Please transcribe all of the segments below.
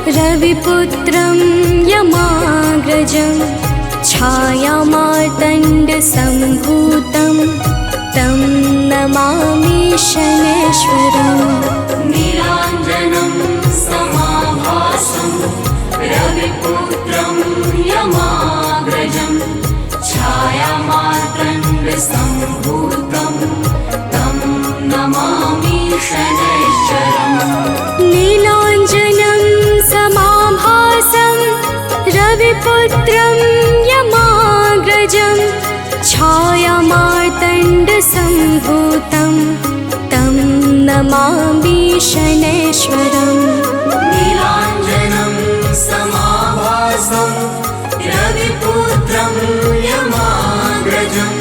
रविपुत्रं यमाग्रजं छायामार्तण्डसम्भूतं तं नमामि शनैश्वरम्। नीलाञ्जनं समाभासं रविपुत्रं यमाग्रजं छायामार्तण्डसम्भूतं तं नमामि शनैश्वरम्। नीलाञ्जनं समाभासं रविपुत्रं यमाग्रजं छायामार्तण्डसम्भूतं तं नमामि शनैश्वरम्। नीलाञ्जनं समाभासं रविपुत्रं यमाग्रजं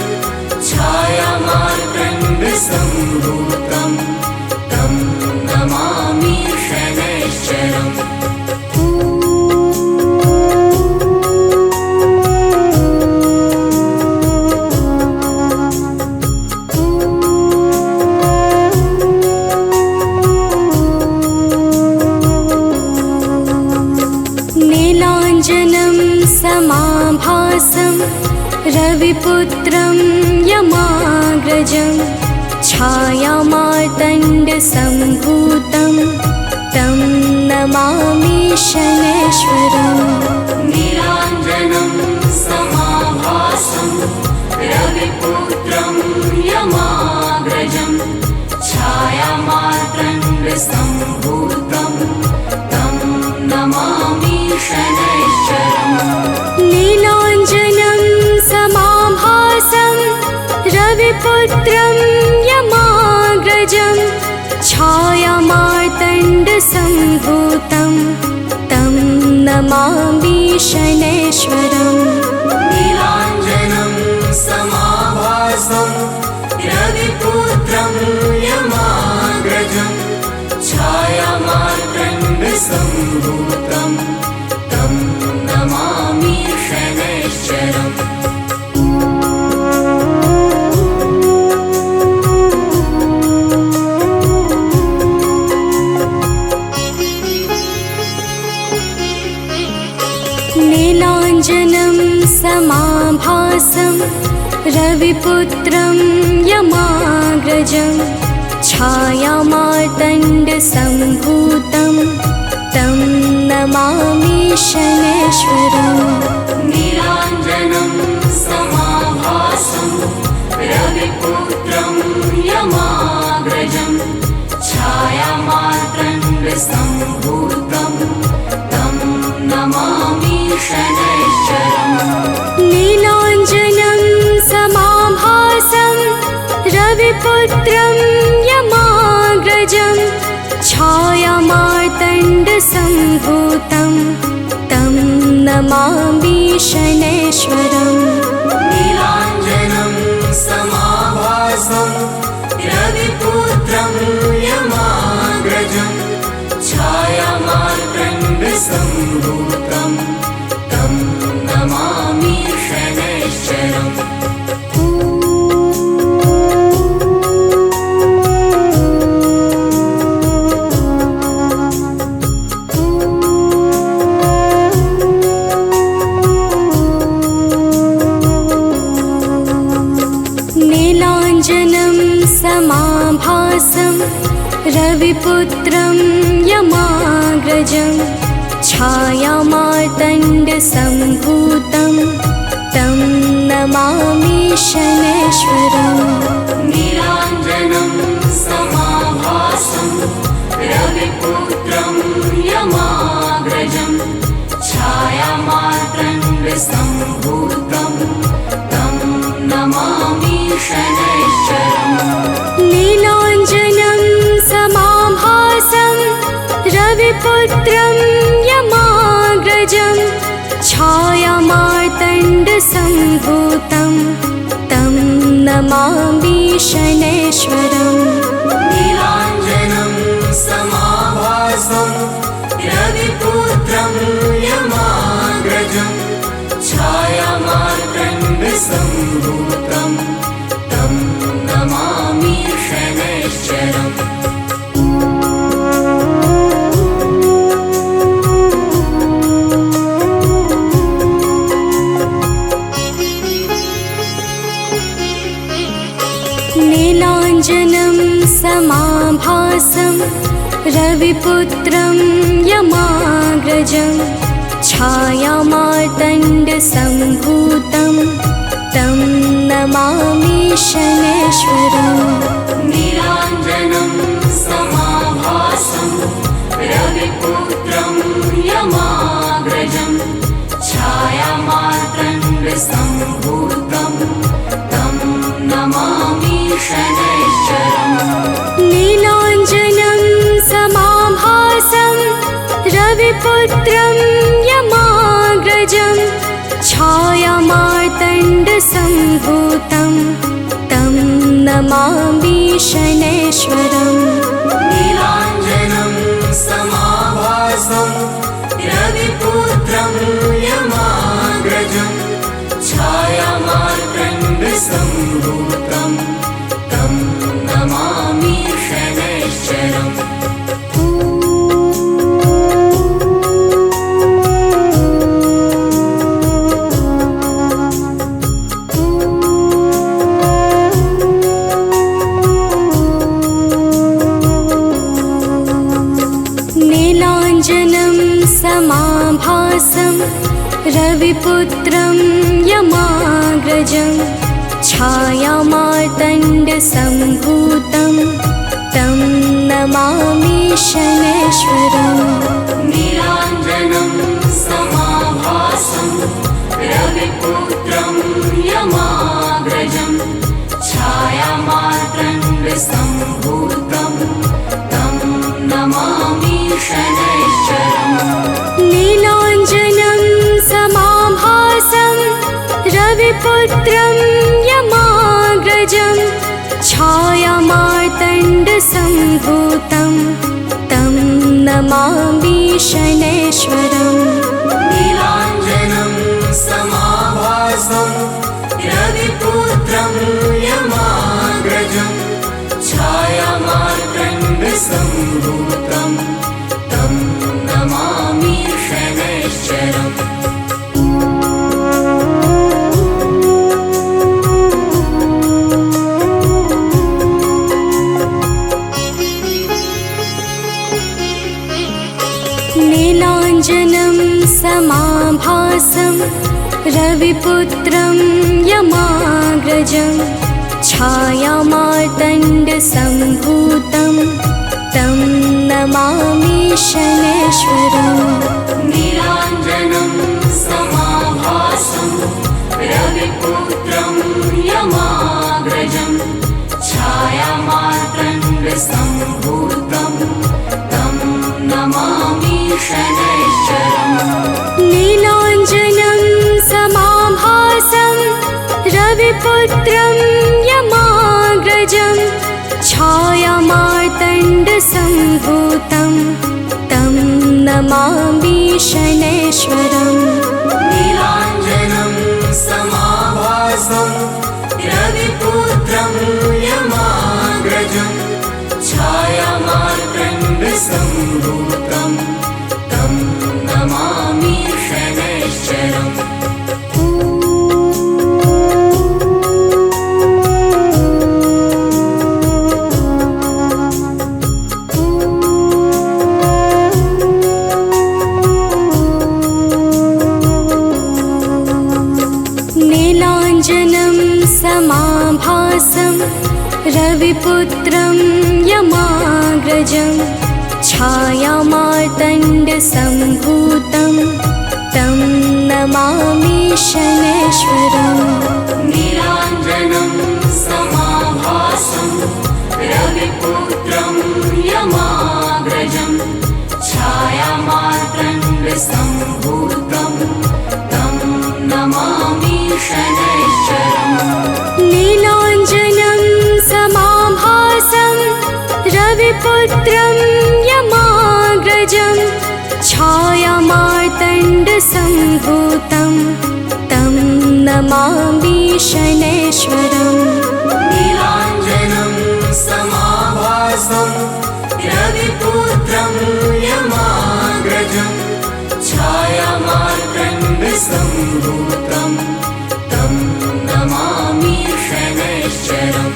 छायामार्तण्डसम्भूतं तं नमामि शनैश्वरम्। नीलाञ्जनं समाभासं रविपुत्रं यमाग्रजं छायामार्तण्डसम्भूतं तं नमामि शनैश्वरम्। नीलाञ्जनं समाभासं रविपुत्रं यमाग्रजं छायामार्तण्डसम्भूतं तं नमामि शनैश्वरम्। नीलाञ्जनं समाभासं रविपुत्रं यमाग्रजं छायामार्तण्डसम्भूतं तं नमामि शनैश्वरम्। नीलाञ्जनं समाभासं रविपुत्रं यमाग्रजं छायामार्तण्डसम्भूतं तं नमामि शनैश्वरम्। नीलाञ्जनं समाभासं रविपुत्रं यमाग्रजं छायामार्तण्डसम्भूतं तं नमामि शनैश्वरम्। नीलाञ्जनं समाभासं रविपुत्रं यमाग्रजं छायामार्तण्डसम्भूतं तं नमामि शनैश्वरम्। नीलाञ्जनं समाभासं रविपुत्रं यमाग्रजं छायामार्तण्डसम्भूतं तं नमामि शनैश्वरम्। नीलाञ्जनं समाभासं रविपुत्रं यमाग्रजं छायामार्तण्डसम्भूतं तं नमामि शनैश्वरम्। नीलाञ्जनं समाभासं रविपुत्रं यमाग्रजं छायामार्तण्डसम्भूतं तं नमामि शनैश्वरम्। नीलाञ्जनं समाभासं रविपुत्रं यमाग्रजं छायामार्तण्डसम्भूतं तं नमामि शनैश्वरम्। नीलाञ्जनं समाभासं रविपुत्रं यमाग्रजं छायामार्तण्डसम्भूतं तं नमामि शनैश्वरम्। नीलाञ्जनं समाभासं रविपुत्रं यमाग्रजं छायामार्तण्डसम्भूतं तं नमामि शनैश्वरम्। रविपुत्रं यमाग्रजं छायामार्तण्डसम्भूतं तं नमामि शनैश्वरम् नीलाञ्जनं समाभासं रविपुत्रं यमाग्रजं छायामार्तण्डसम्भूतं तं नमामि शनैश्वरम् नीलाञ्जनं समाभासं रविपुत्रं यमाग्रजं छायामार्तण्डसम्भूतं तं नमामि शनैश्वरम् नीलाञ्जनं समाभासं रविपुत्रं यमाग्रजं छायामार्तण्डसम्भूतं तं नमामि शनैश्वरम् नीलाञ्जनं समाभासं रविपुत्रं यमाग्रजं छायामार्तण्डसम्भूतं तं नमामि शनैश्वरम् नीलाञ्जनं समाभासं रविपुत्रं यमाग्रजं छायामार्तण्डसम्भूतं तं नमामि शनैश्वरम् नीलाञ्जनं समाभासं रविपुत्रं यमाग्रजं छायामार्तण्डसम्भूतं तं नमामि शनैश्वरम् नीलाञ्जनं समाभासं रविपुत्रं यमाग्रजं छायामार्तण्डसम्भूतं तं नमामि शनैश्वरम् नीलाञ्जनं समाभासं रविपुत्रं यमाग्रजं छायामार्तण्डसम्भूतं तं नमामि शनैश्वरम् नीलाञ्जनं समाभासं रविपुत्रं यमाग्रजं छायामार्तण्डसम्भूतं तं नमामि शनैश्वरम् नीलाञ्जनं समाभासं रविपुत्रं यमाग्रजं छायामार्तण्डसम्भूतं तं नमामि शनैश्वरम् नीलाञ्जनं समाभासं रविपुत्रं यमाग्रजं छायामार्तण्डसम्भूतं तं नमामि शनैश्वरम्। नीलाञ्जनं समाभासं रविपुत्रं यमाग्रजं छायामार्तण्डसम्भूतं तं नमामि शनैश्वरम् नीलाञ्जनं समाभासं रविपुत्रं यमाग्रजं छायामार्तण्डसम्भूतं तं नमामि शनैश्वरम् नीलाञ्जनं समाभासं रविपुत्रं यमाग्रजं छायामार्तण्डसम्भूतं तं नमामि शनैश्वरम् नीलाञ्जनं समाभासं रविपुत्रं यमाग्रजं छायामार्तण्डसम्भूतं तं नमामि शनैश्वरम्।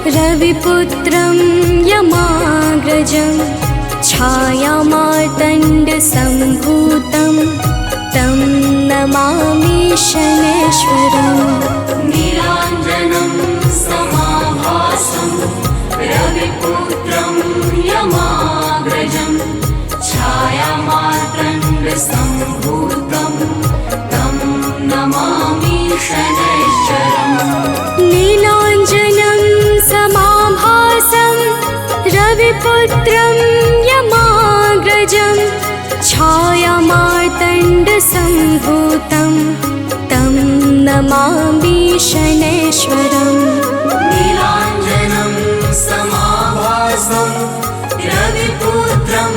रविपुत्रं यमाग्रजं छायामार्तण्डसम्भूतं तं नमामि शनैश्वरम्। नीलाञ्जनं समाभासं रविपुत्रं यमाग्रजं छायामार्तण्डसम्भूतं तं नमामि शनैश्वरम्। नीलाञ्जनं समाभासं रविपुत्रं यमाग्रजं छायामार्तण्डसम्भूतं तं नमामि शनैश्वरम्। नीलाञ्जनं समाभासं रविपुत्रं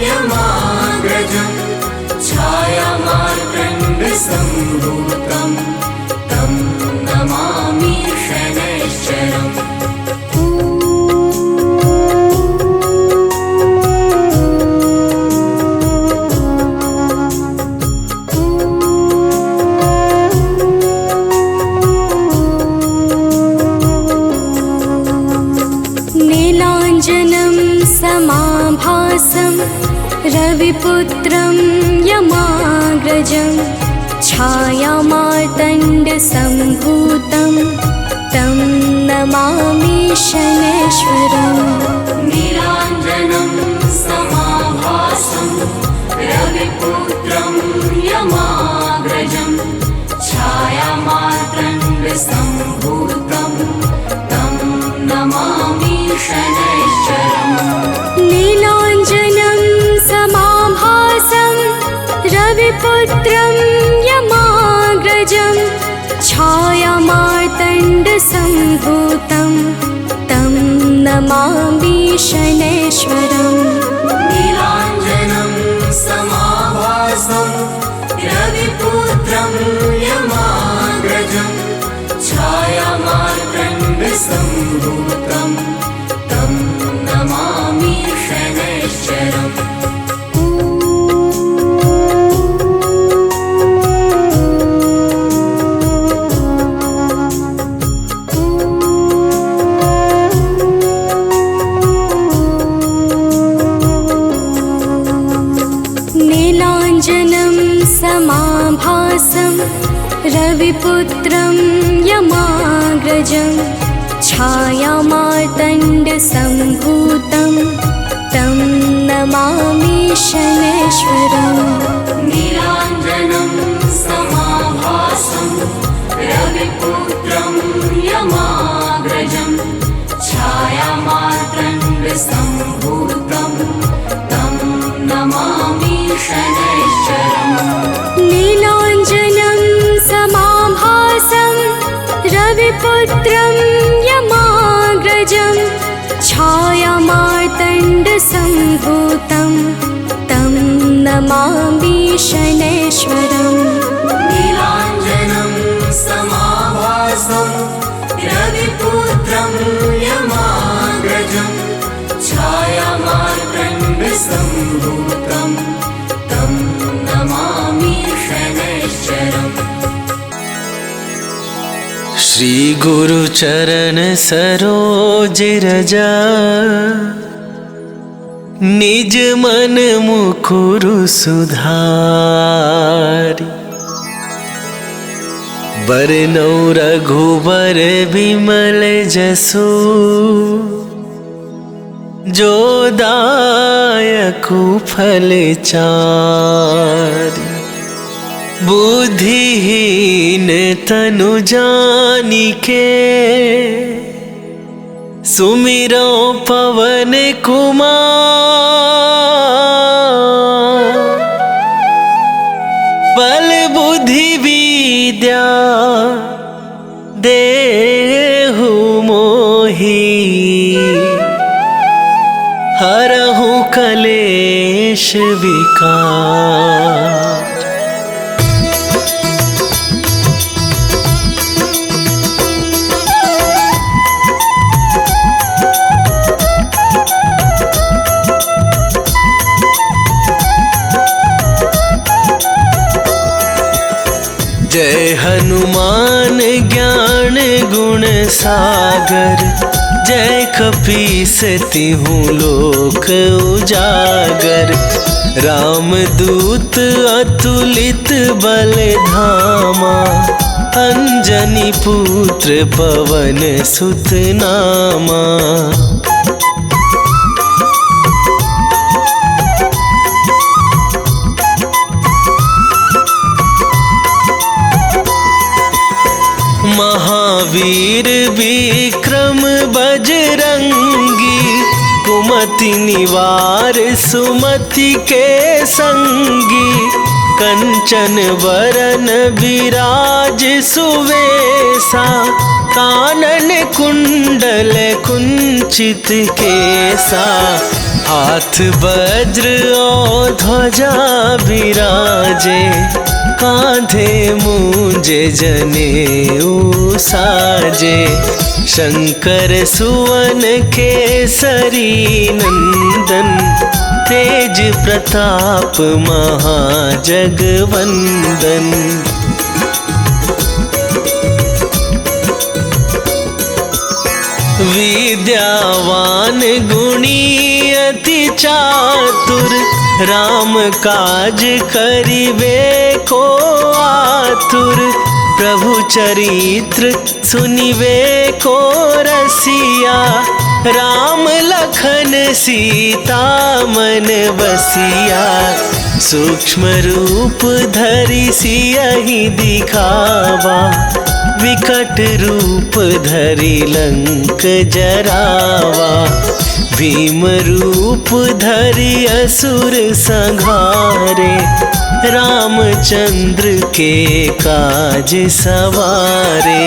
यमाग्रजं छायामार्तण्डसम्भूतं तं नमामि शनैश्वरम्। नीलाञ्जनं समाभासं रविपुत्रं यमाग्रजं छायामार्तण्डसम्भूतं तं नमामि शनैश्वरम्। नीलाञ्जनं समाभासं रविपुत्रं यमाग्रजं छायामार्तण्डसम्भूतं तं नमामि शनैश्वरम्। नीलाञ्जनं समाभासं रविपुत्रं यमाग्रजं छायामार्तण्डसम्भूतं तं नमामि शनैश्वरम्। नीलाञ्जनं समाभासं रविपुत्रं यमाग्रजं छायामार्तण्डसम्भूतं तं नमामि शनैश्वरम्। नीलाञ्जनं समाभासं रविपुत्रं यमाग्रजं छायामार्तण्डसम्भूतं तं नमामि शनैश्वरम्। नीलाञ्जनं समाभासं रविपुत्रं यमाग्रजं छायामार्तण्डसम्भूतं तं नमामि शनैश्वरम्। नीलाञ्जनं समाभासं रविपुत्रं यमाग्रजं छायामार्तण्डसम्भूतं तं नमामि शनैश्वरम्। नीलाञ्जनं समाभासं रविपुत्रं यमाग्रजं छायामार्तण्डसम्भूतं तं नमामि शनैश्वरम्। श्री गुरु चरण सरोज रजा निज मन मुकुरु सुधारी। बरनौ रघुबर बिमल जसु जो दायकु फल चारि। बुद्धिहीन तनु जानिके सुमिरो पवन कुमार। बल बुद्धि विद्या देहु मोहि हरहु कलेश विकार। जय हनुमान ज्ञान गुण सागर जय कपीसती हूँ लोक उजागर। रामदूत अतुलित बल धामा, अंजनी पुत्र पवन सुत नामा। महावीर विक्रम बजरंगी, कुमति निवार सुमति के संगी। कंचन वरन विराज सुवेसा, कानन कुंडल कुंचित केसा। हाथ वज्र और ध्वजा विराजे, कांधे मूंजे जनेऊ साजे। शंकर सुवन केसरी नंदन, तेज प्रताप महाजगवंदन। विद्यावान गुणी अति चातुर, राम काज करिबे को आतुर। प्रभु चरित्र सुनिबे को रसिया, राम लखन सीता मन बसिया। सूक्ष्म रूप धरि सियहि दिखावा, विकट रूप धरि लंक जरावा। भीम रूप धरि असुर संहारे, रामचंद्र के काज सवारे।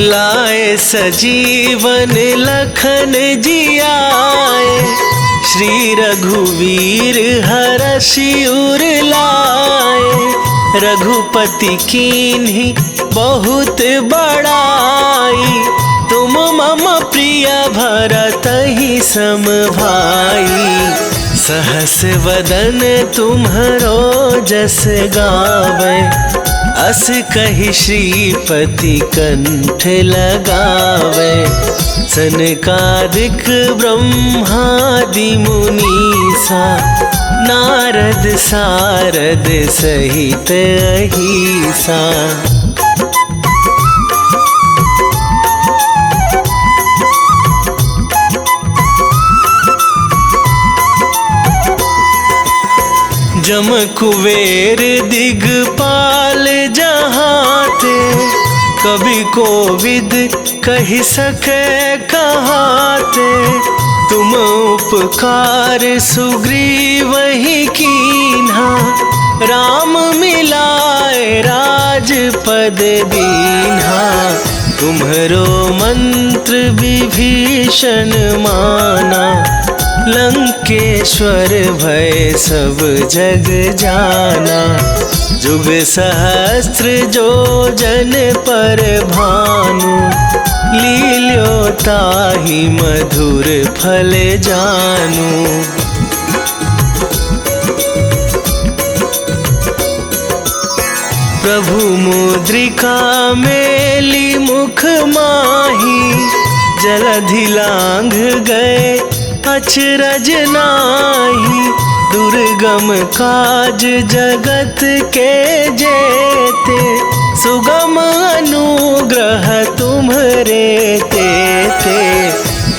लाए सजीवन लखन जियाए, श्री रघुवीर हरषि उर लाए। रघुपति कीन्ही बहुत बड़ाई, तुम मम प्रिय भरतहि सम भाई। सहस वदन तुम्हरो जस गावे, अस कहि श्रीपति कंठ लगावे। सनकादिक ब्रह्मादि मुनीसा, नारद सारद सहित अहिसा। जम कुबेर दिगपाल जहाते, कवि कोविद कहि सके कहाते। तुम उपकार सुग्रीवहि कीन्हा, राम मिलाए राजपद दीन्हा। तुम्हरो मंत्र विभीषण माना, लंकेश्वर भय सब जग जाना। जुग सहस्त्र जो जन पर भानु, लील्यो ताहि मधुर फल जानू। प्रभु मुद्रिका मेली मुख माही, जलधि लांघ गए अचरज नाहि। दुर्गम काज जगत के जेते, सुगम अनुग्रह तुम्हरे तेते।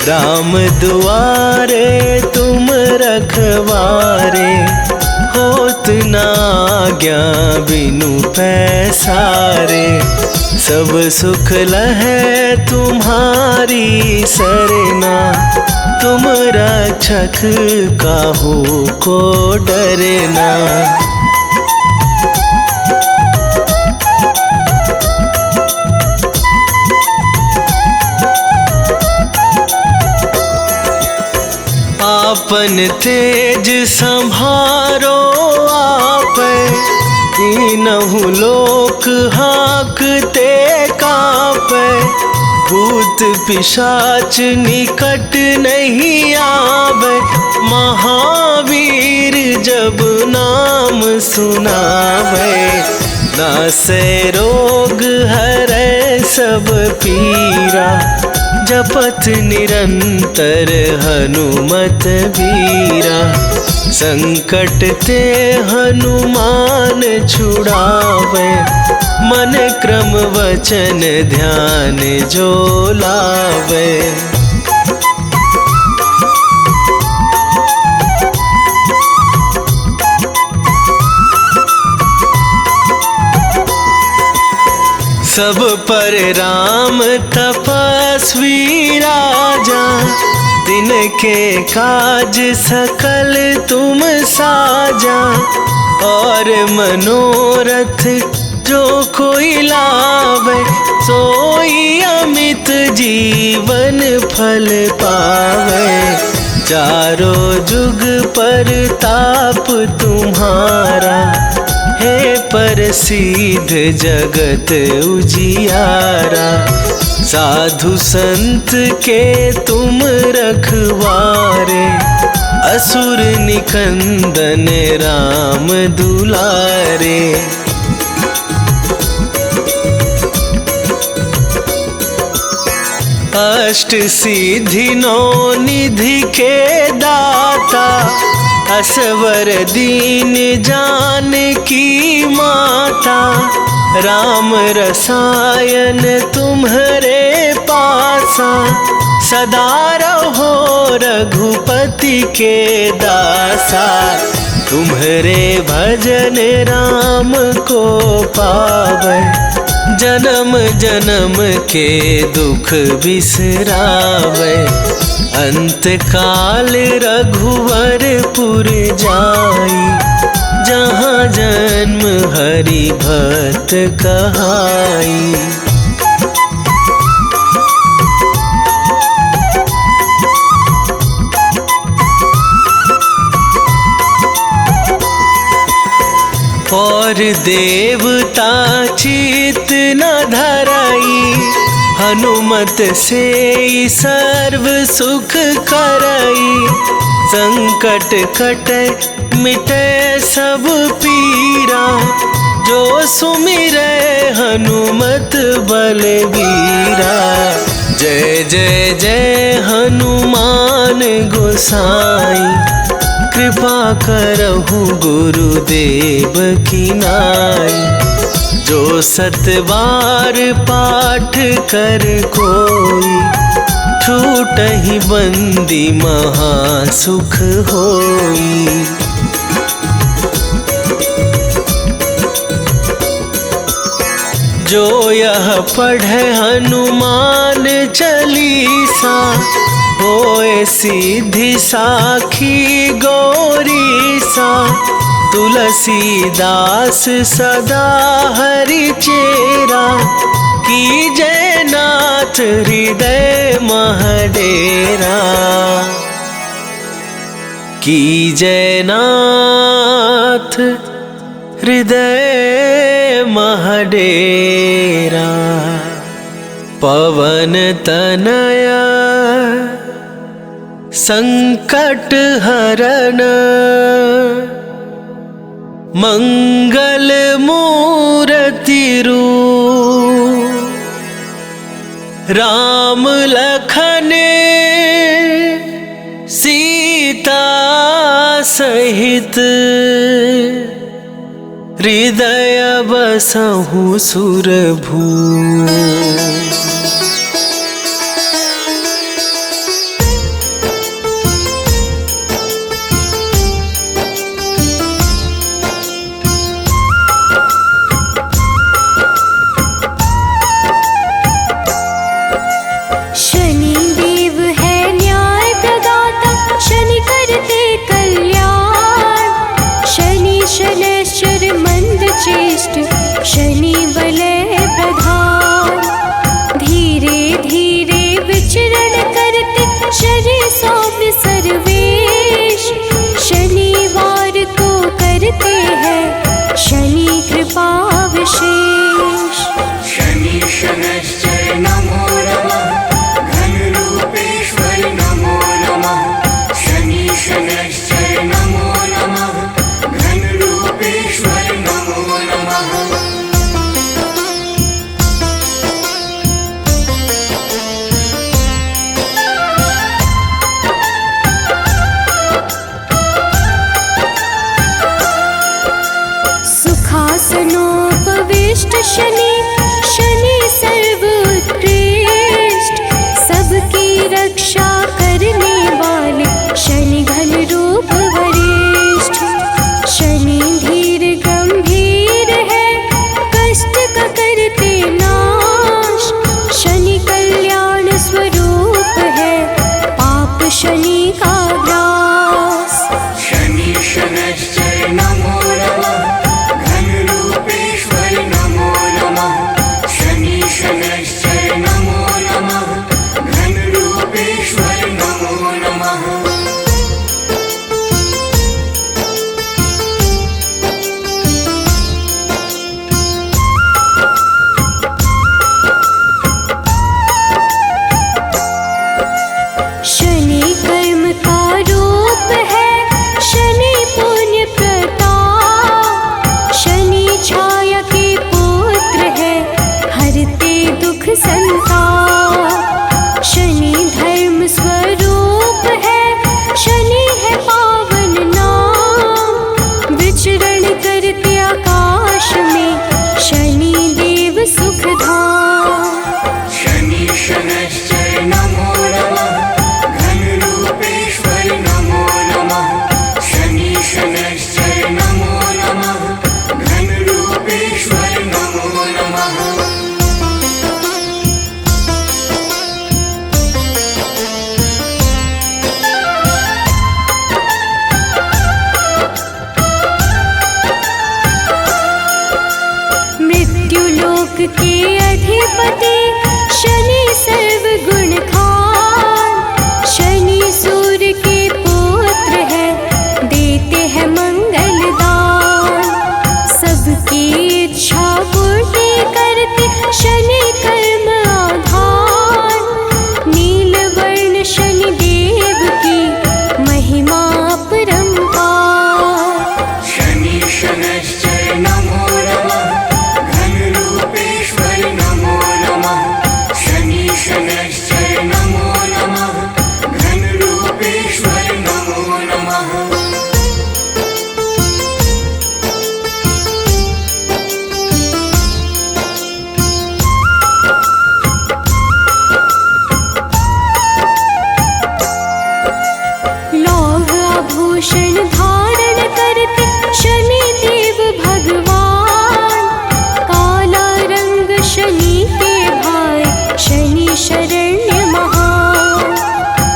राम दुआरे तुम रखवारे, होत न आज्ञा बिनु पैसारे। सब सुख लहै तुम्हारी सरना, तुम रक्षक काहू को डरना। आपन तेज संभारो आप, तीनहु लोक हाँकते कांपे। भूत पिशाच निकट नहीं आवे, महावीर जब नाम सुनावे। नासे रोग हरै सब पीरा, जपत निरंतर हनुमत वीरा। संकट ते हनुमान छुड़ावे, मन क्रम वचन ध्यान जो लावे। सब पर राम तपस्वी राजा, दिन के काज सकल तुम साजा। और मनोरथ जो कोई लावे, सोई अमित जीवन फल पावे। चारों जुग पर ताप तुम्हारा, हे प्रसिद्ध जगत उजियारा। साधु संत के तुम रखवारे, असुर निकंदन राम दुलारे। अष्ट सिद्धि नौ निधि के दाता, असवर दीन जानकी माता। राम रसायन तुम्हारे पासा, सदा रहो रघुपति के दासा। तुम्हारे भजन राम को पावे, जन्म जन्म के दुख बिसरावे। अंत काल रघुवरपुर जाई, जहाँ जन्म हरि भक्त कहाई। और देवता चित न धराई, हनुमत से सर्व सुख करई। संकट कटे मिटे सब पीरा, जो सुमिरै हनुमत बलबीरा। जय जय जय हनुमान गोसाई, कृपा करहु गुरुदेव की नाई। जो सतबार पाठ कर कोई, छूटहि बंदी महासुख होई। जो यह पढ़े हनुमान चालीसा, होए सिद्धि साखी गौरीसा। तुलसीदास सदा हरि चेरा, की जय नाथ हृदय महडेरा। की जय नाथ हृदय महडेरा। पवन तनया संकट हरण, मंगल मूर्ति रूप। राम लखन सीता सहित, हृदय बसहु सुरभूप। शनि वलय प्रधान, धीरे धीरे विचरण करते शरीर सौम्य सर्वेश। शनिवार को करते हैं शनि कृपा विशेष। शनि शनैश्चर नमो के अधिपति शनि सर्व गुण खान। शनि सूर्य के पुत्र है, देते हैं मंगल दान। सबकी इच्छा पूर्ति करते शनि कर्म आधार। नीलवर्ण शनि देव की महिमा अपरंपार। शनि शनैश्चर नमो नमः, घनरूपेश्वर नमो नमः। शनि शनैश्चर नमो नमः, घनरूपेश्वर नमो नमः। लौह आभूषण धारण करते शनि देव भगवान। काला रंग शनि के भाई, शनि शरण्य महान।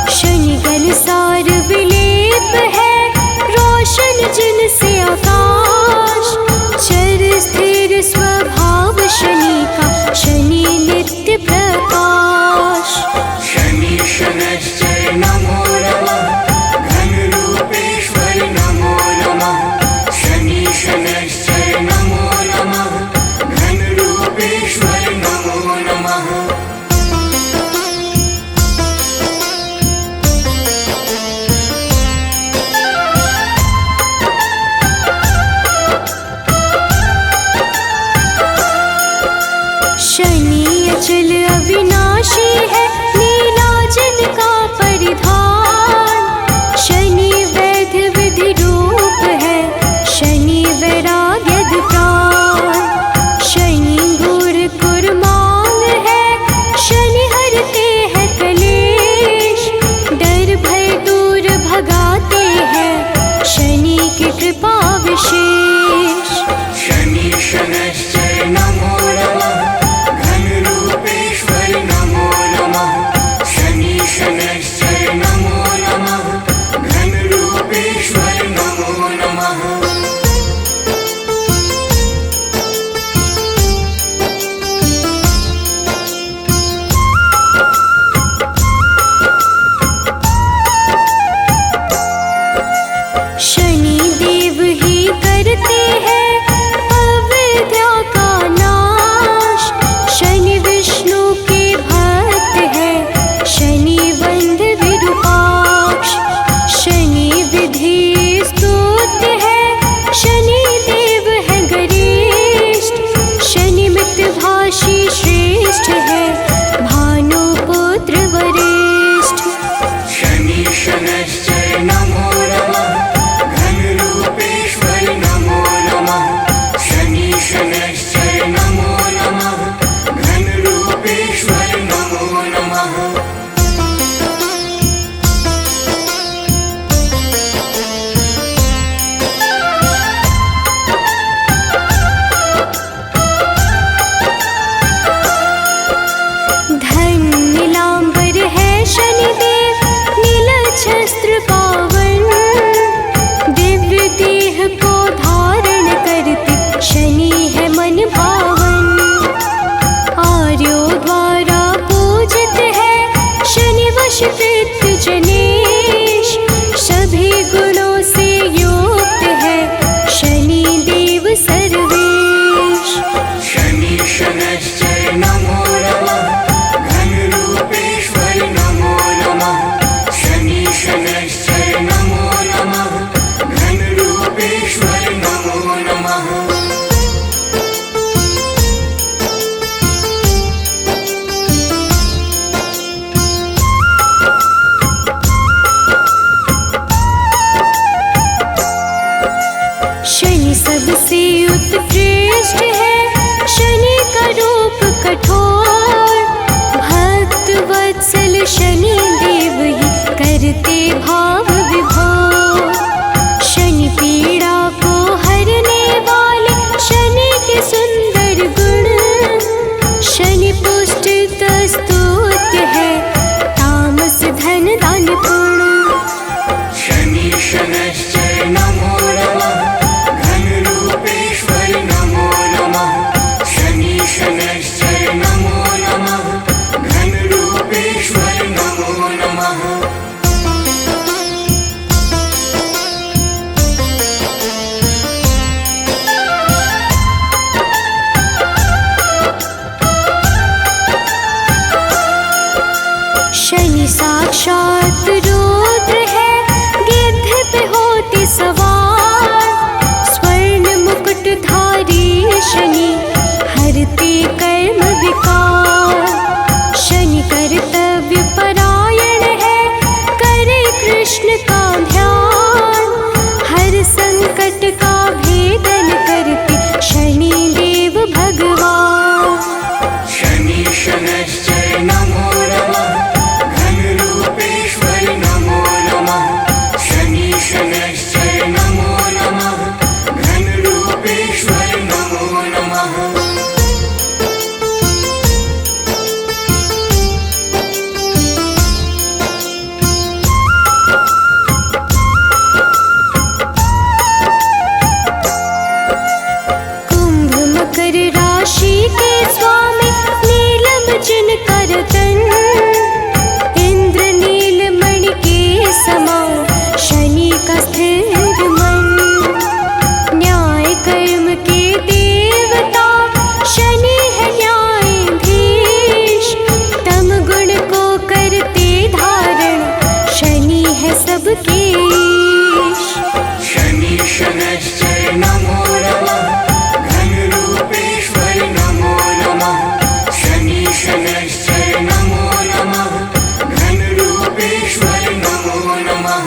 शनि गलसार विलेप है, रोशन जिनसे आकाश। चर स्थिर स्वभाव शनि का, शनि नित्य प्रकाश। शनि शनैश्चर नमो नमः, घनरूपेश्वर नमो नमः। शनि शनैश्चर नमो नमः, घनरूपेश्वर नमो नमः। शनि अचल अविनाशी है, नीलाजन का परिधान। शनि वैद्य विधि रूप है, शनि वैराग्य प्राण। शनि गुर कुर्मांग है, शनि हरते हैं कलेश। डर भय दूर भगाते हैं, शनि की कृपा विशेष। शनि शनैश्चर नमो नमः, घनरूपेश्वर शनि साक्षात रुद्र है, गिद्ध पे होते सवार। स्वर्ण मुकुटधारी शनि, हरते कर्म विकार। शनि कर्तव्य परायण है, करे कृष्ण का ध्यान। हर संकट का भेदन करते शनि देव भगवान। शनि शनैश्चर नमो नमः, घनरूपेश्वर नमो नमः। शनि शनैश्चर नमो नमः, घनरूपेश्वर नमो नमः। कुंभ मकर राशि के स्वामी, नीलम जिनकर तन। इंद्र नीलमणि के समान, शनि का स्थिर मन। न्याय कर्म के देवता, शनि है न्यायाधीश। तम गुण को करते धारण, शनि है सबके ईश। शनि शनैश्चर नमो नमः, घनरूपेश्वर नमो नमः। शनि शनैश्चर नमो नमः, घनरूपेश्वर नमो नमः।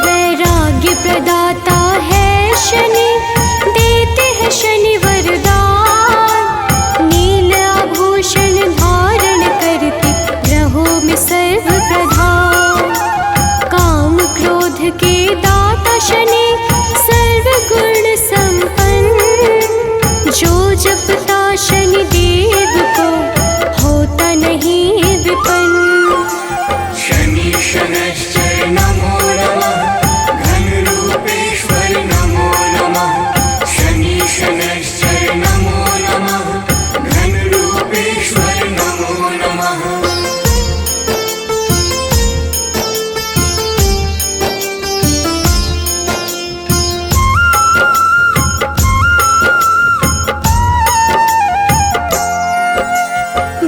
वैराग्य प्रदाता है शनि, देते हैं शनि वरदान। नील आभूषण धारण करते, ग्रहों में सर्व प्रधान। काम क्रोध के दाता शनि, सर्व गुण संपन्न। जो जपता शनि देव को, होता नहीं विपन्न। शनि शनैश्चर नमो नमः, घनरूपेश्वर नमो नमः। शनि शनैश्चर नमो नमः, घनरूपेश्वर नमो नमः।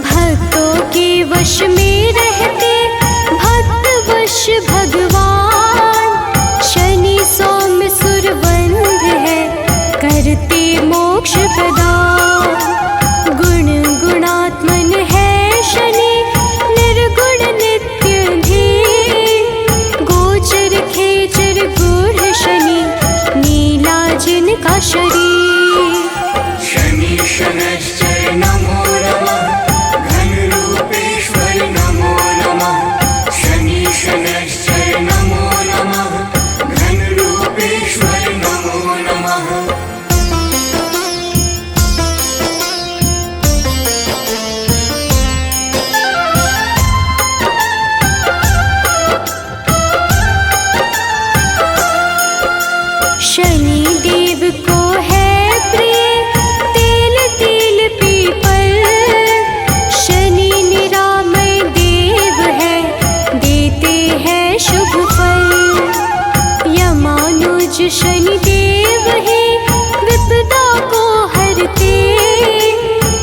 भक्तों के वश में रहते, भक्त वश भगवान। शनि सौम्य सुरवंध है, करते मोक्ष प्रदान। गुण गुणात्मन है शनि, निर्गुण नित्य धीर। गोचर खेचर गूढ़ शनि, नीला जिनका शरीर। शनि शनैश्चर नमो नमः, घनरूपेश्वर नमो नमः। शनि शनैश्चर नमो नमः, घनरूपेश्वर नमो नमः। शनि देव को है प्रिय, तेल तेल पीपल। शनि निरामय देव है, देते हैं शुभ फल। यमानुज शनि देव ही, विपदा को हरते।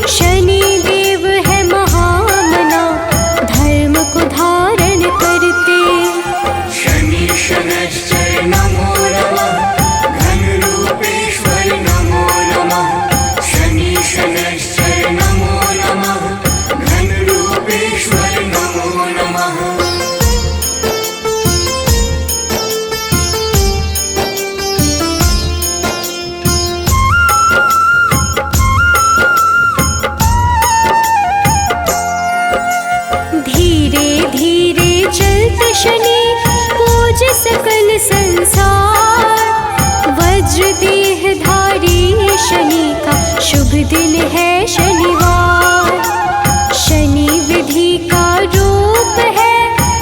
शनि देव है महामना, धर्म को धारण करते। शनि शनैश्चर नमो नमः, घनरूपेश्वर नमो नमः। शनि शनैश्चर नमो नमः, घनरूपेश्वर नमो नमः। धीरे धीरे चलते शनि, पूज सकल संसार। वज्र देह धारी शनि का, शुभ दिन है शनिवार। शनि विधि का रूप है,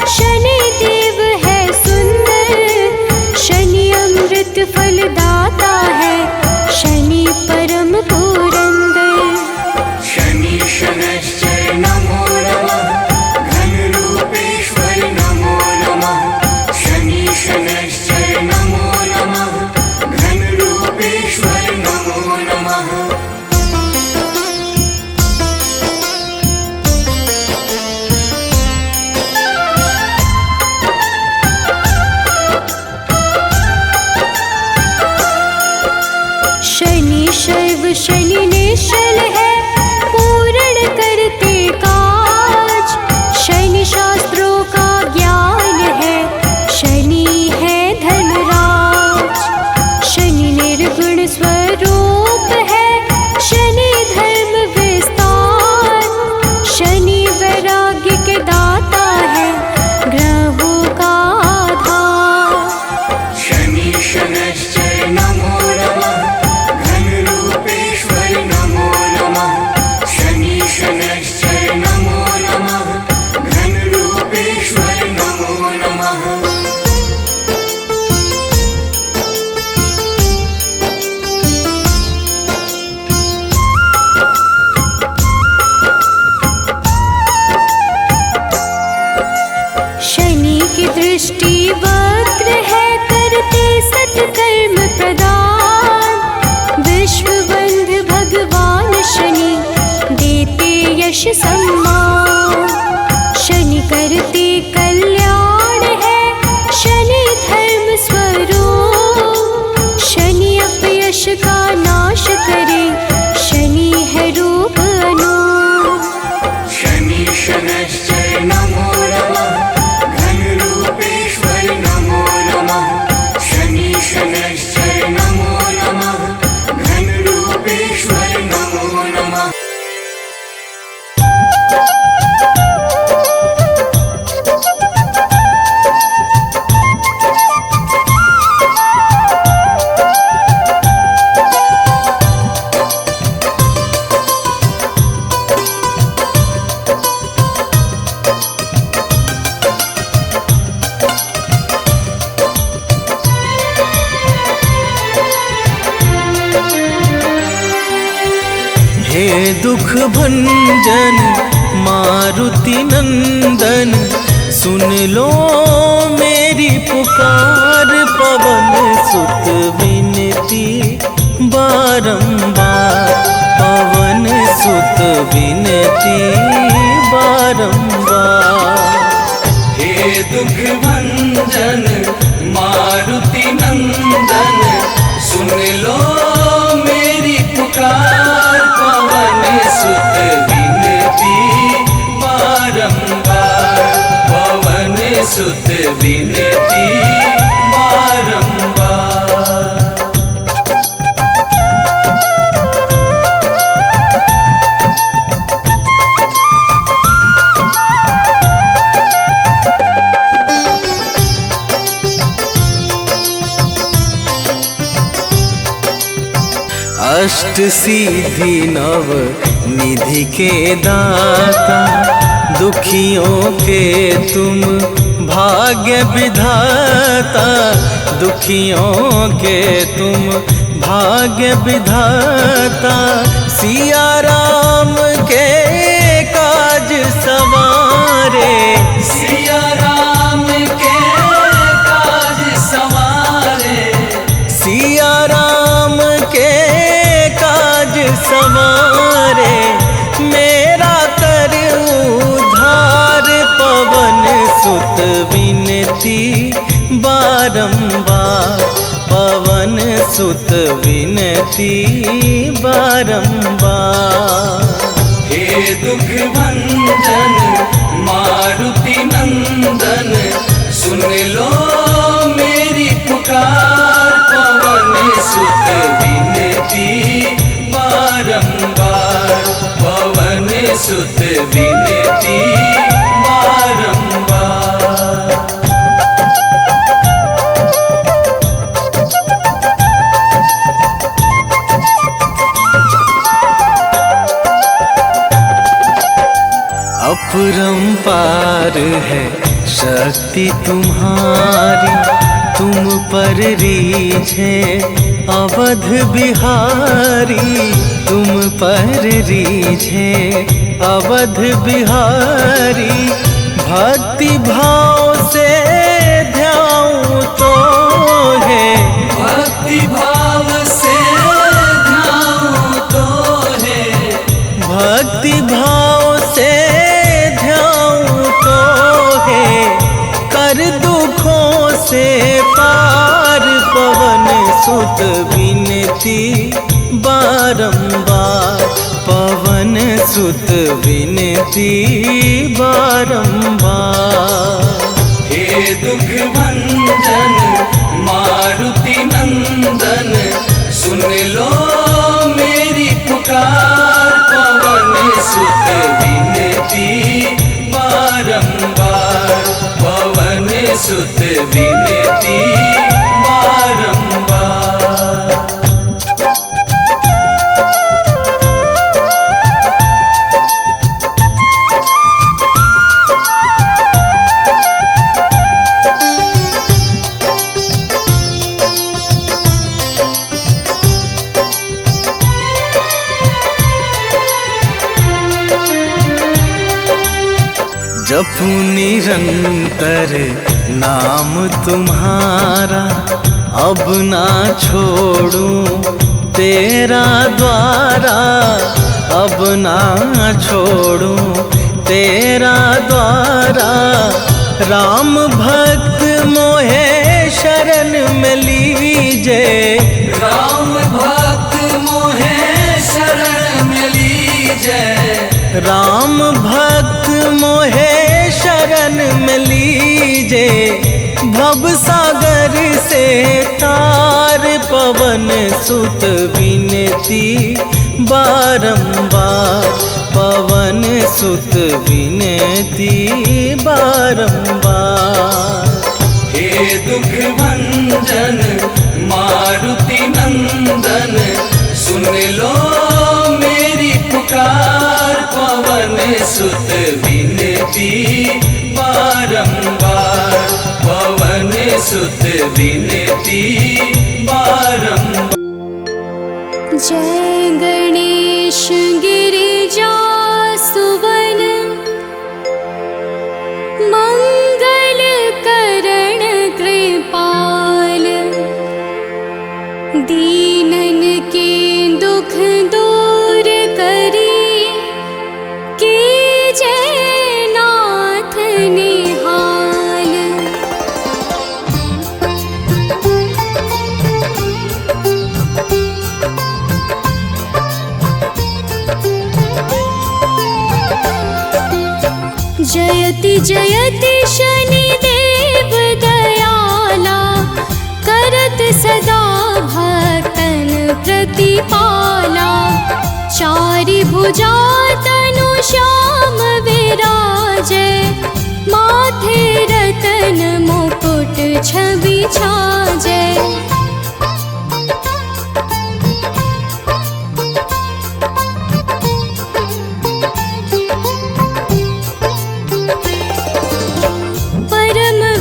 शनि देव है सुंदर। शनि अमृत फलदाता है, शनि परम पुरंदर। शनि शनैश्चर नमो नमः, घनरूपेश्वर नमो नमः। शनि सम्मान। शनि करते कल्याण है, शनि धर्म स्वरूप। शनि अपयश का नाश करे, शनि है रूप अनूप। शनि शनैश्चर नमो नमः, घनरूपेश्वर नमो नमः। शनि शनैश्चर नमो नमः, घनरूपेश्वर नमो नमः। हे दुख भंजन मारुति नंदन, सुन लो मेरी पुकार। पवन सुत विनती बारंबार, पवन सुत विनती बारंबार। हे दुख भंजन मारुति नंदन, सुन लो मेरी पुकार। पवन सुत विनती बारंबार, पवन सुत विनती बारंबार। अष्ट सिद्धि नव निधि के दाता, दुखियों के तुम भाग्य विधाता। दुखियों के तुम भाग्य विधाता, सिया राम के काज सवारे। सिया राम के काज सवारे, सिया राम के काज सवारे। मेरा कर उद्धार, पवन सुत विनती बारंबार, पवन सुत विनती बारंबार। हे दुख भंजन मारुति नंदन, सुन लो मेरी पुकार। पवन सुत विनती बारंबार, पवन सुत विनती बारंबार। अपरंपार है शक्ति तुम्हारी, तुम पर रीझे अवध बिहारी। तुम पर रीझे अवध बिहारी। भक्ति भाव से ध्याऊं तो है, भक्ति भाव से ध्याऊं तो है, भक्ति भाव से ध्याऊं तो है। कर दुखों से पार, पवन सुत विनती बारंबार, पवन सुत विनती बारंबार। हे दुख भंजन मारुति नंदन, सुन लो मेरी पुकार। पवन सुत विनती बारंबार, पवन सुत विनती बारंबार। जपू निरंतर नाम तुम्हारा, अब ना छोड़ूं तेरा द्वारा। अब ना छोड़ूं तेरा द्वारा। राम भक्त मोहे शरण में लीजे, राम भक्त मोहे शरण में लीजे, राम भक्त मोहे शरण में लीजे। भव सागर से तार पवन सुत विनती बारंबार, पवन सुत विनती बारंबार। हे दुख भंजन मारुति नंदन, सुन लो मेरी पुकार, पवन सुत विनती बारंबार, पवन सुत विनती बारंबार। जय गणेश गिरिजा सुवन, मंगल करण कृपाल। दीनन के दुख दूर करी, कीजे नाथ निहाल। जयति जयति शनिदेव दयाला, करत सदा भक्तन प्रतिपाला। चारि भुजा तनु श्याम विराजे, माथे रतन मुकुट छवि छाजे।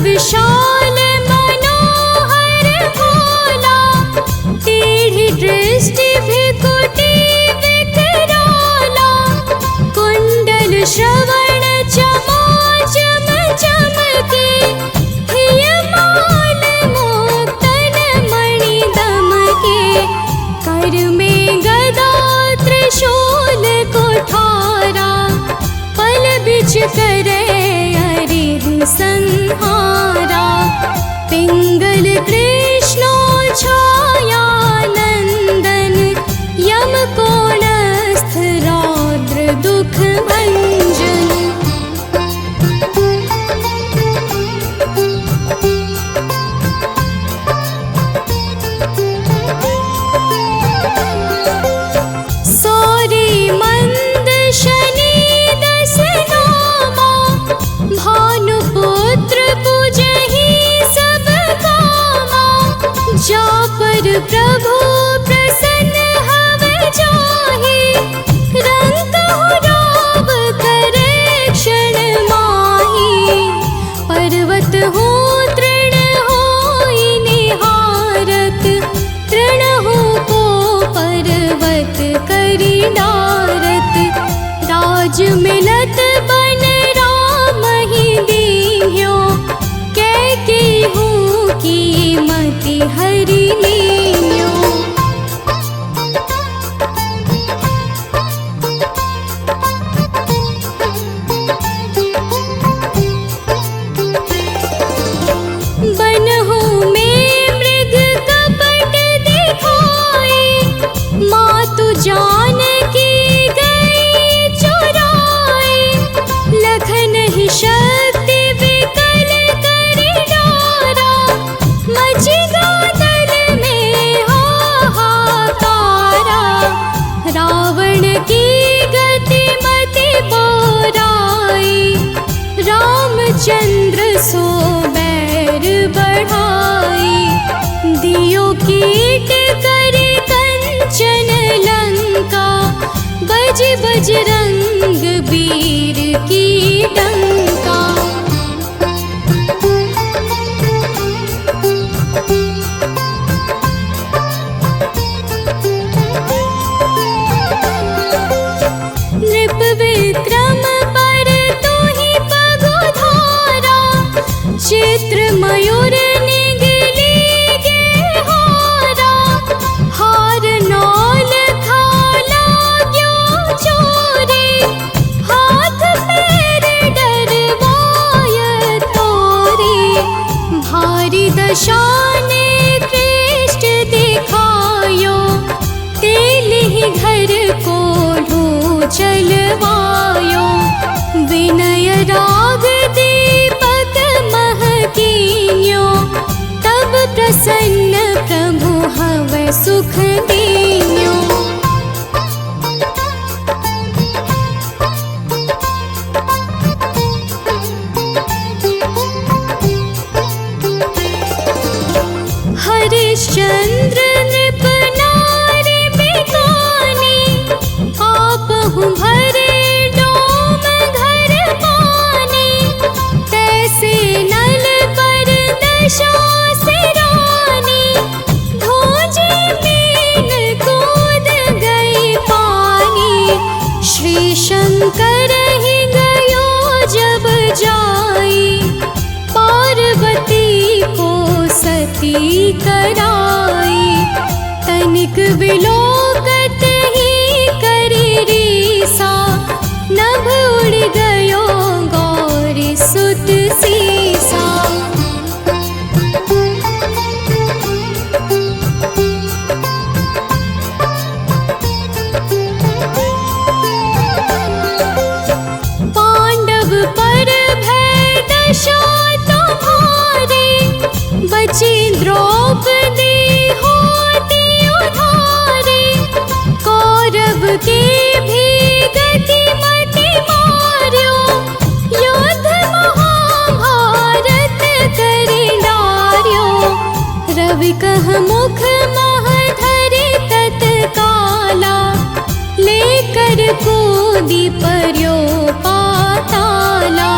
विशाल मनोहर भोला, टेढ़ी दृष्टि भृकुटी विकराला। कुंडल श्रवण चमाचम चमके, हिय माल मुक्तन मणि दमके। कर में गदा त्रिशूल कुठारा, पल बिच करे अरिहु संहारा। पिंगल कृष्णो छाया नंदन, यम कोणस्थ रौद्र दुख भंजन। सौरी मंद शनि दस नामा, भानुपुत्र पूजहि सब कामा। जा पर प्रभु प्रसन्न हव जाहि, रंकहु राव करे क्षण माहि। पर्वत हो तृण होई निहारत, तृणहु को पर्वत करि डारत। राज मिलत बन राम ही दीन्ह्यो, कैकेयी की मति हरि लीन्ह्यो। बनहु में मृग कपट दिखाए, मातु जानकी गई चुराए। लखन ही शक्ति विकल करि डारा, मचि गादल में हाहाकारा। रावण की गति मति बोराई, रामचंद्र सो बैर बढ़ाई। दियो कीट करे कंचन लंका, बज बजरंग वीर की डंका। नृप विक्रम पर तू ही पगुधारा, चित्र मयूर निगली गे हारा। हार नौल खाला ग्यो बुलवायो, विनय राग दीपक महकीन्यो, तब प्रसन्न प्रभु हवै सुख दीन्यो। हरिश्चंद्र नृप नारी बिकानी, आपहु भरे डोम घर पानी। तैसे नल पर दशा सिरानी, धोजे मीन कूद गई पानी। श्री शंकर ही गयो जब जाई, पार्वती को सती कराई। तनिक विलोकत ही करी रीसा, नभ उड़ गयो गौरी सुत सीसा। पांडव पर भय दशा तुम्हारी, बची द्रौपदी होती उधारी। कौरव के भी गति मति मार्यो, युद्ध महाभारत करि डार्यो। रवि कह मुख मह धरि तत्काला, लेकर कूदी पर्यो पाताला।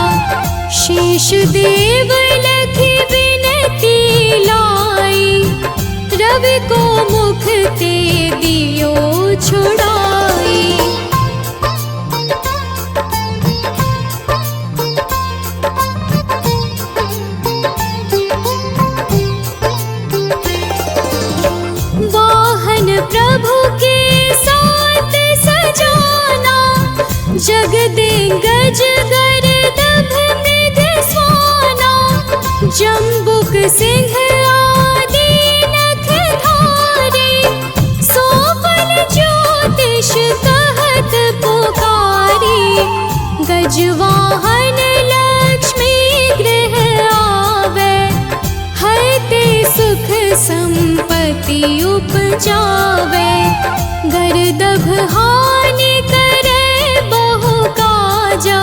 शेष देव लखि विनती लाई, रवि को मुख ते दियो छुड़ाई। वाहन प्रभु के साथ सजाना, जग दे गज गर्दभ मृग स्वाना। जम्बुक सिंह आदि नख धारे, सोफल ज्योतिष कहत पुकारी। गजवाहन लक्ष्मी गृह आवे, हरते सुख संपत्ति उपजावे। गर्दभ हानि करे बहु काजा,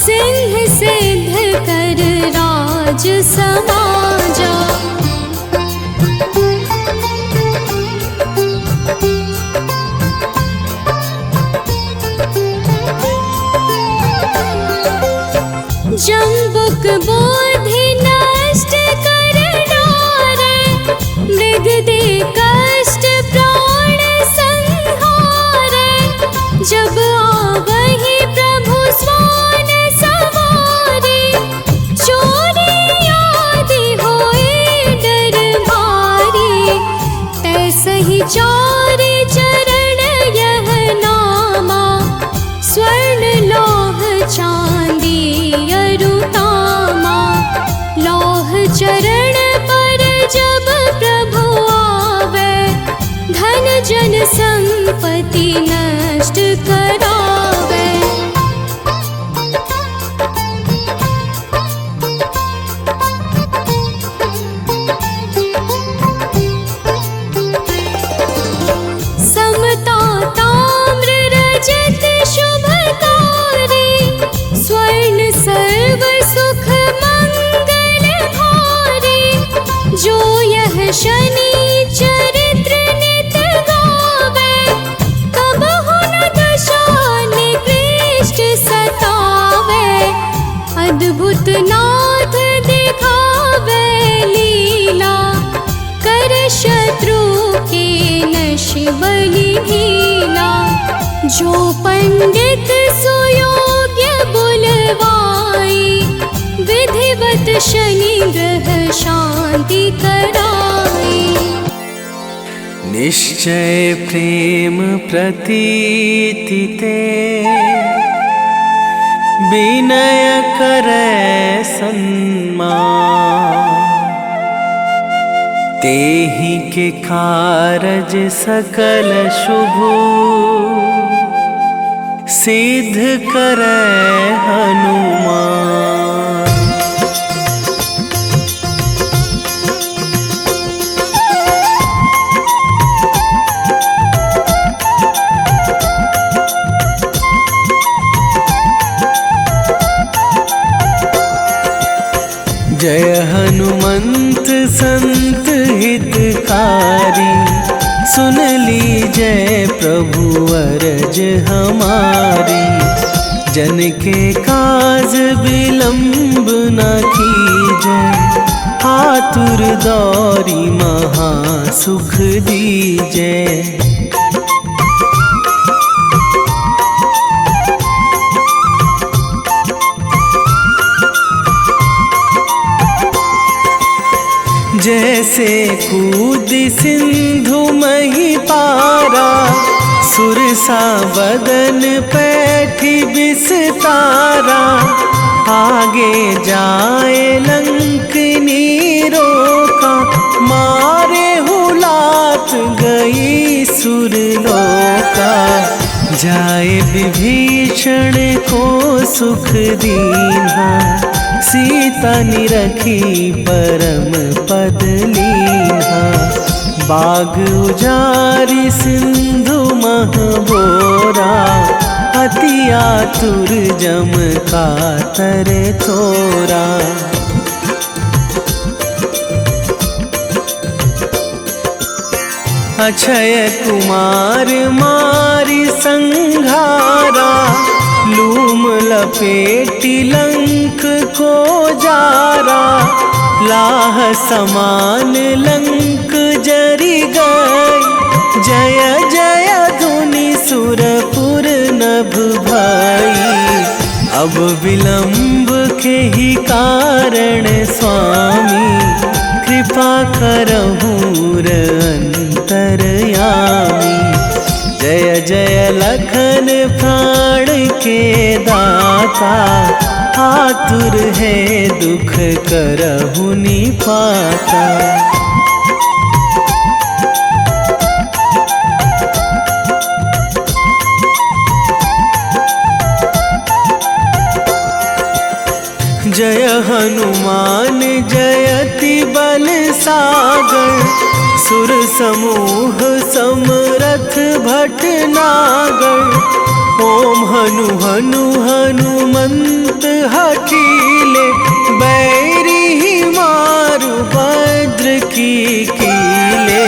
सिंह सिद्ध कर राज समाजा। जम्बुक बोधि नष्ट कर डारे, मृग दे कष्ट प्राण संहारे। जब आवहि प्रभु स्वान सवारी, चोरी आदि होए डर भारी। तैसहि चारि चरण यह नामा, स्वर्ण लौह चांदी अरुतामा। लौह चरण पर जब प्रभु आवे, धन जन संपत्ति नष्ट करावे। समता ताम्र रजत शुभकारी, स्वर्ण सर्व सुख मंगल भारी। जो यह शनि चरित्र नित गावे, कबहु न दशा निकृष्ट सतावे। अद्भुत नाथ दिखावे लीला, कर शत्रु के नश बलि ढीला। जो पंडित सुयोग्य बुलवाई, विधिवत शनि ग्रह शांति कराई। निश्चय प्रेम प्रतीति ते, विनय करे सन्मान। तेहि के कारज सकल शुभ, सिद्ध करे हनुमान। जय हनुमंत संत हितकारी, सुन लीजय प्रभु अरज हमारी। जन के काज विलंब न कीजय, आतुर दौरी महा सुख दीजय। जैसे कूद सिंधु मही पारा, सुरसा बदन पैठी बिस्तारा। आगे जाए लंकनी रोका, मारे हुलात गई सुरलोका। जाए विभीषण को सुख दीन्हा, सीता निरखी परम पद लीन्हा। बाग उजारी सिंधु महबोरा, अति आतुर जम कातर थोरा। अक्षय कुमार मारी संघारा, लूम लपेटी लंक को जारा। लाह समान लंक जरी गई, जय जय धुनि सुरपुर नभ भई। अब विलंब के ही कारण स्वामी, कृपा करहु अंतरयामी। जय जय लखन प्राण के दाता, आतुर है दुख करहु निपाता। जय हनुमान जयति बल सागर, सुर समूह समरथ भटनागर। ओम हनु हनु हनुमंत हठीले, बैरी मारु भद्र की कीले।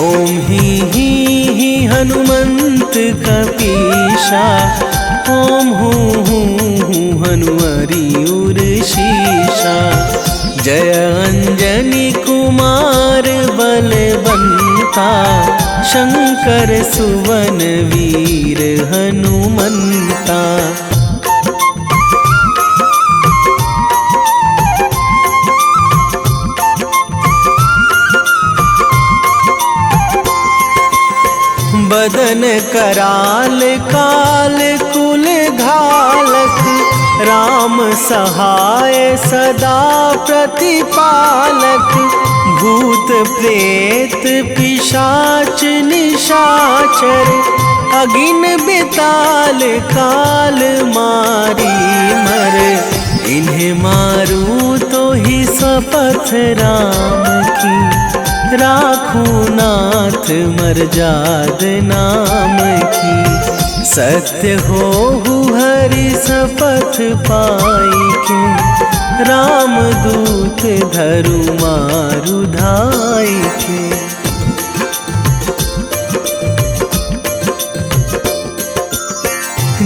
ओम ही हनुमंत कपीशा, ओम हूँ हनुमरी उर शीशा। जय अंजनी कुमार बलवंता, शंकर सुवन वीर हनुमंता। बदन कराल काल कुल घालक, राम सहाय सदा प्रतिपालक। भूत प्रेत पिशाच निशाचर, अगिन बिताल काल मारी मर। इन्हें मारू तो ही शपथ राम की, राखूं नाथ मर्याद नाम की। सत्य हो हरि शपथ पाई के, राम दूत धरु मारु धाई के।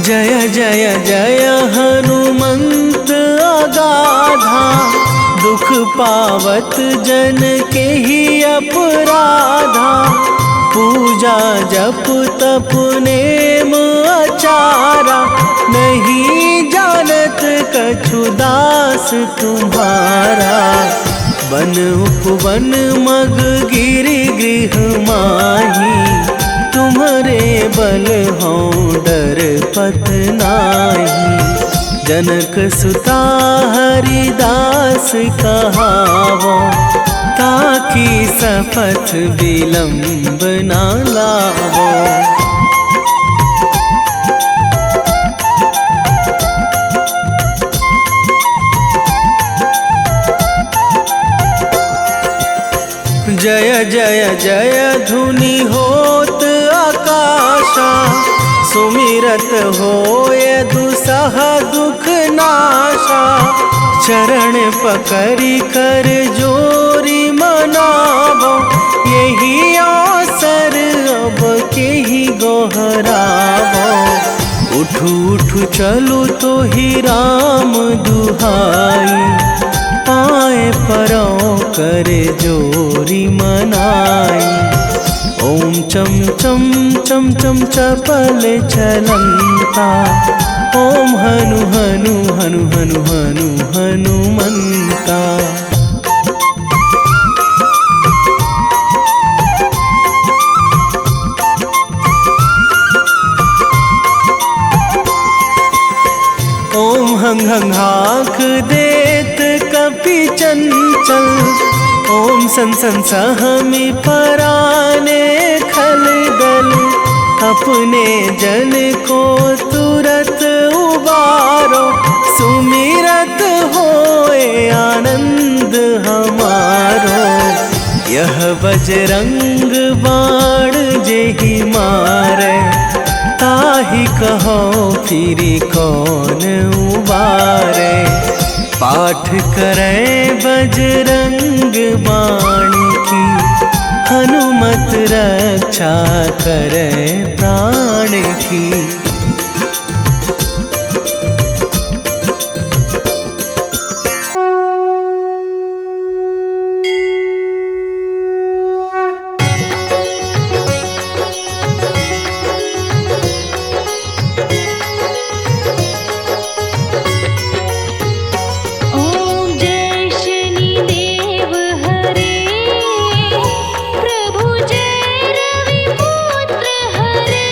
जय जय जय हनुमंत अगाधा, दुख पावत जन के ही अपराधा। पूजा जप तप नेम आचारा, नहीं जानत कछु दास तुम्हारा। बन उपवन मग गिरि गृह माही, तुम्हारे बल हों डर पत नाही। जनक सुता हरिदास कहावो, ताकि शपथ विलंब ना लावो। जय जय जय धुनि होत आकाशा, सुमिरत होय दुसह दुख नाशा। चरण पकड़ी कर जोरी मनावो, यही अवसर अब के ही गोहरावो। उठू उठू चलो तो ही राम दुहाई, पाए परों करे जोरी मनाई। ओम चम चम चम चम चपल चलंता, ओम हनु हनु हनु हनु हनु हनुमंता। ओम हंग हंग हाक देत कपि चंचल, ओम सन सन सहमी पराने खल दल। अपने जन को तुरत उबारो, सुमिरत होए आनंद हमारो। यह बजरंग बाण जेहि मारे, ताहि कहो फिरी कौन उबारे। पाठ करें बजरंग बाण की, हनुमत रक्षा करें प्राण की। ओम जय शनिदेव हरे, प्रभु जय रविपुत्र हरे।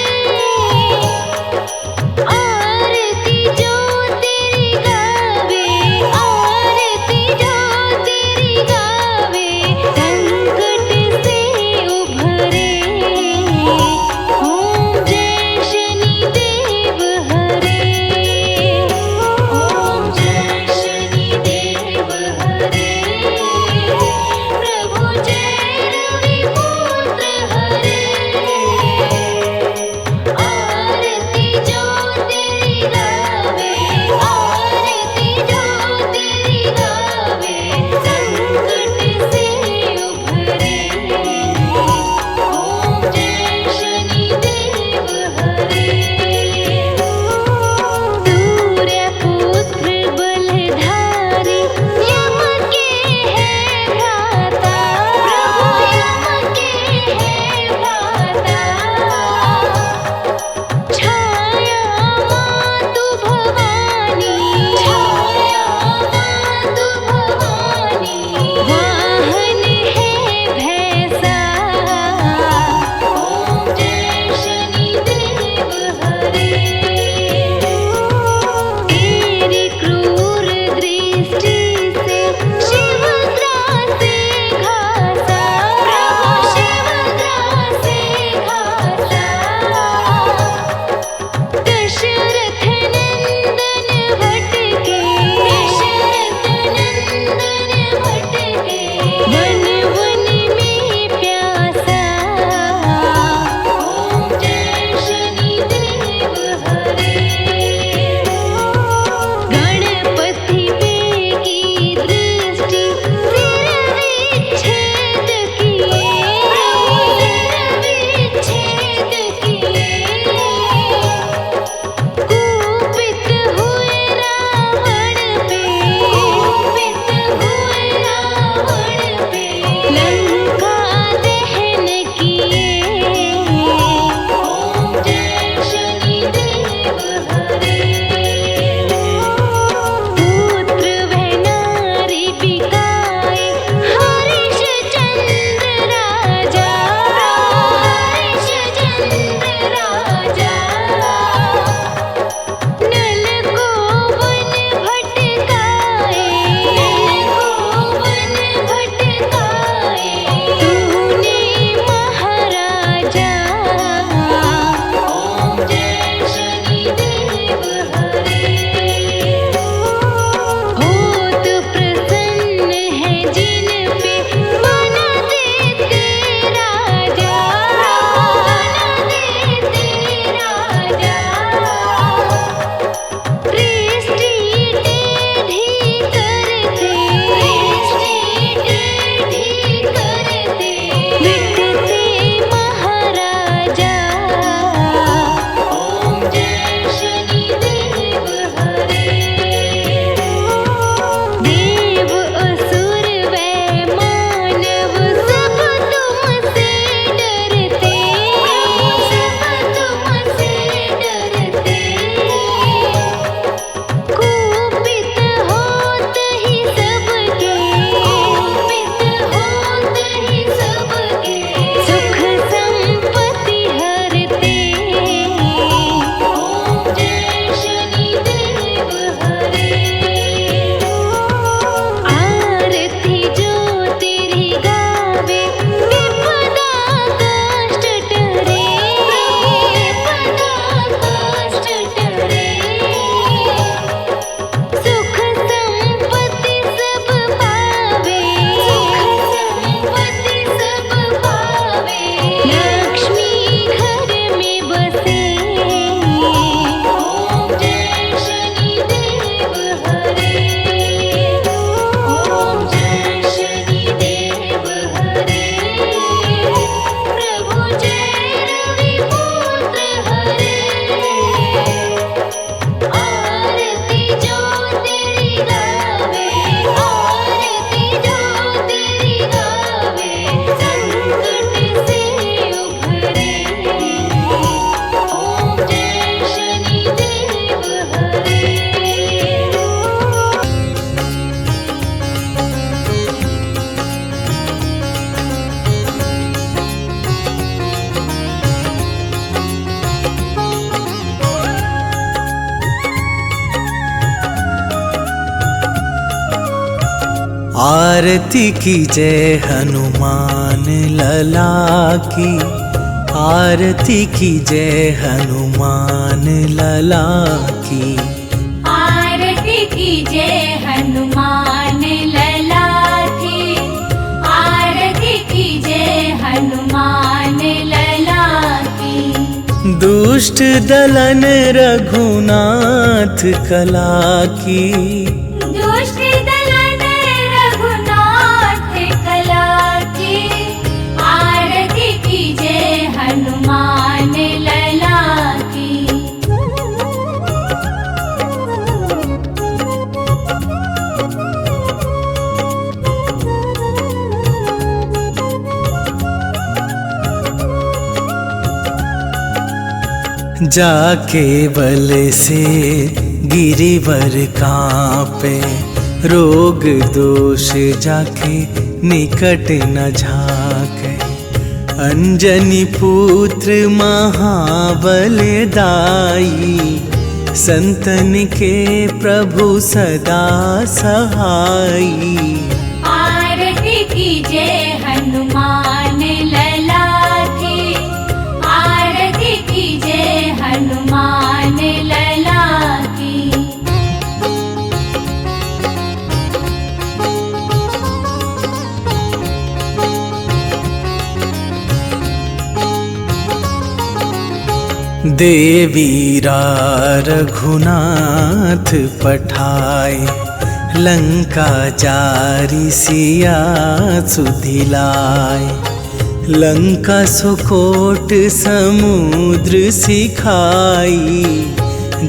आरती कीजय हनुमान लला की, आरती कीजय हनुमान लला की। आरती कीजय हनुमान लला की, आरती कीजय हनुमान लला की। दुष्ट दलन रघुनाथ कला की, दुष्ट दलन रघुनाथ कला की। आरती कीजय हनुमान लला की। जाके बल से गिरिवर कांपे, रोग दोष जाके निकट न झाके। अंजनी पुत्र महाबल दाई, संतन के प्रभु सदा सहाई। आरती कीजय हनुमान लला की, आरती कीजय हनुमान लला की। देवीरा रघुनाथ पठाए, लंका जारी सिया सुधिलाए। लंका सुकोट समुद्र सिखाई,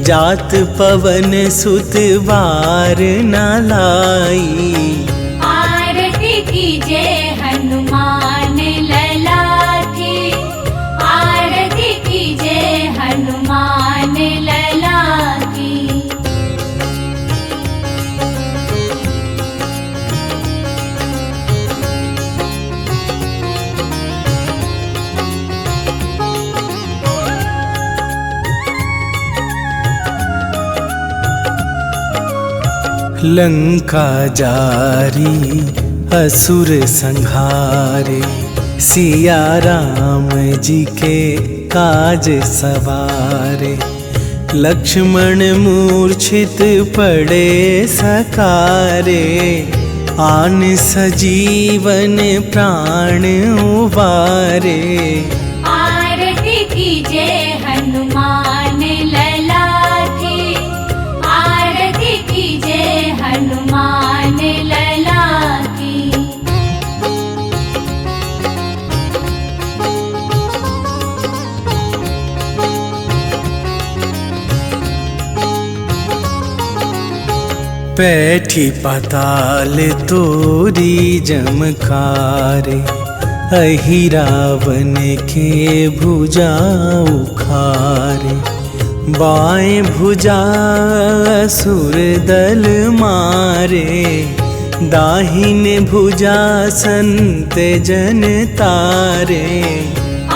जात पवन सुत बार न लाई। आरती कीजय हनुमान लला की, आरती कीजय हनुमान लला की। लंका जारी असुर संहारे, सिया राम जी के काज सवारे। लक्ष्मण मूर्छित पड़े सकारे, आन सजीवन प्राण उबारे। आरती कीजय हनुमान लला की, आरती कीजय हनुमान लला की। बैठी पाताल तोरी जमकारे, अहि रावण के भुजा उखारे। बाएं भुजा असुर दल मारे, दाहिन भुजा संत जन तारे।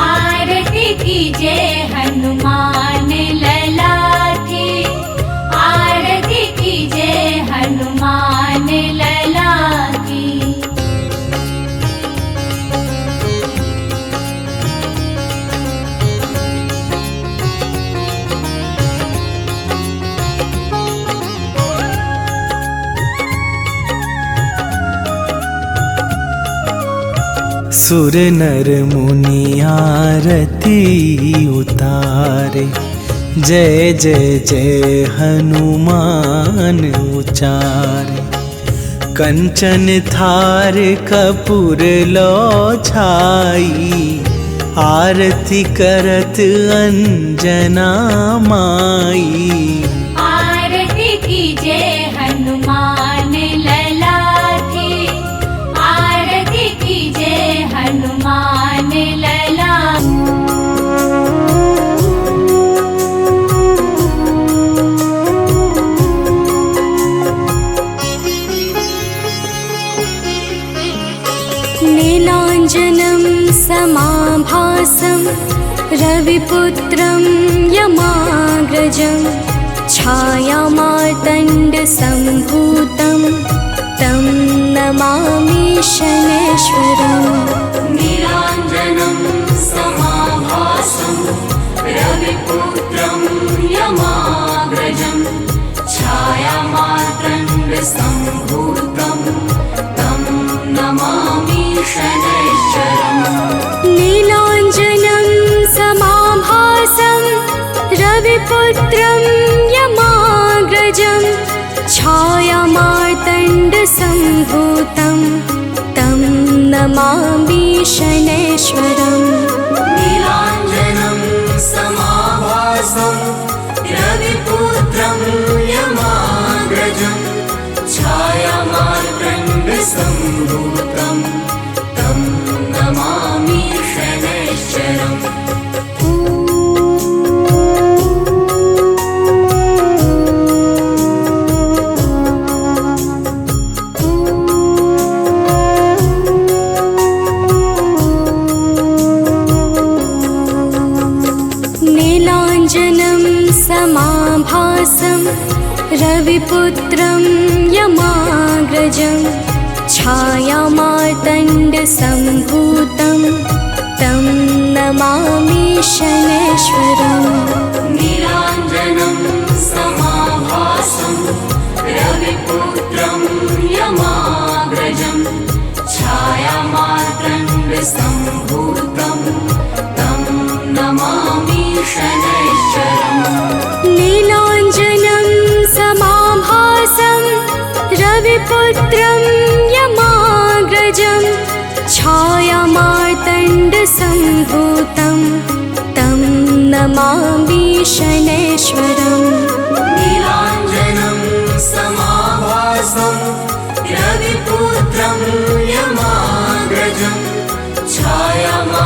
आरती कीजय हनुमान लला की, आरती कीजय हनुमान लला की। सुर नर मुनि आरती उतारे, जय जय जय हनुमान उचारे। कंचन थार कपूर लो छाई, आरती करत अंजना माई। आरती कीजय हनुमान लला की, आरती कीजय हनुमान लला। नीलाञ्जनं समाभासं रविपुत्रं यमाग्रजं, छायामार्तण्डसम्भूतं तं नमा शनैश्वरम् नीलाञ्जनं समाभासं रविपुत्रं यमाग्रजं छायामार्तण्डसम्भूतं तं नमामि शनैश्चरम् नीलाञ्जनं समाभासं रविपुत्रं यमाग्रजं छायामार्तण्डसम्भूतं तं नमामि शनैश्वरम् नीलाञ्जनं समाभासं रविपुत्रं यमाग्रजं छायामार्तण्डसम्भूतं तं नमामि शनैश्चरम् नीलाञ्जनं समाभासं रविपुत्रं यमाग्रजं छायामार्तण्डसम्भूतं तं नमामि शनैश्वरम् नीलाञ्जनं समाभासं रविपुत्रं यमाग्रजं छायामार्तण्डसम्भूतं तं नमामि शनैश्चरम् नीलाञ्जनं समाभासं रविपुत्रं यमाग्रजं छायामार्तण्डसम्भूतं तं नमामि शनैश्वरम् नीलाञ्जनं समाभासं रविपुत्रं यमाग्रजं छायामा